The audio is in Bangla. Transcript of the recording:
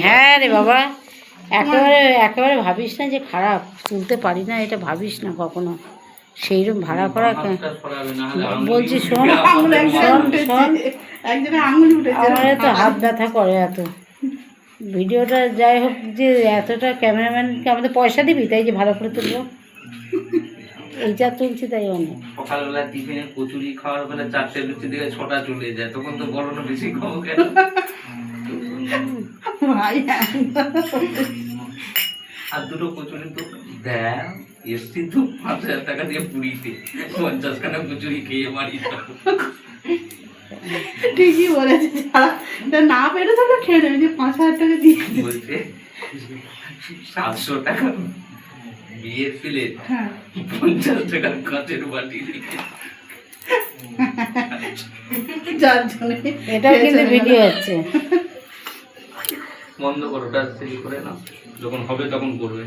হ্যাঁ রে বাবা, একেবারে একেবারে ভাবিস না যে খারাপ, তুলতে পারি না এটা ভাবিস না কখনো। সেইরকম ভাড়া করা বলছি, শোন শোন শোন, আমার তো হাত ব্যথা করে এত। ভিডিওটা যাই হোক, যে এতটা ক্যামেরাম্যানকে আমাদের পয়সা দিবি তাই যে ভালো করে তুলবো, এই যা তুলছি তাই অনেক। সকালবেলা টিফিনে কচুরি খাওয়ার বেলা 4টে লুচি দিকে 6টা চলে যায়, তখন তো বড় না বেশি খাবো কেন ভাই। আর দুটো কচুরি তো দেয়, এসছি তো 5,000 টাকা দিয়ে পুরীতে, 50 খানা কচুরি খেয়ে বাড়ি যাবো। ঠিকই বলেছে, না পেরে তো খেয়ে নেবে যে 5,000 টাকা দিয়ে বলছে 700 টাকা বিয়ের প্লেট, 50 টাকার কাঁচের বাটি, যার জন্য এটাও কিন্তু ভিডিও হচ্ছে। বন্ধ করো, ওটা সেই করে না, যখন হবে তখন করবে।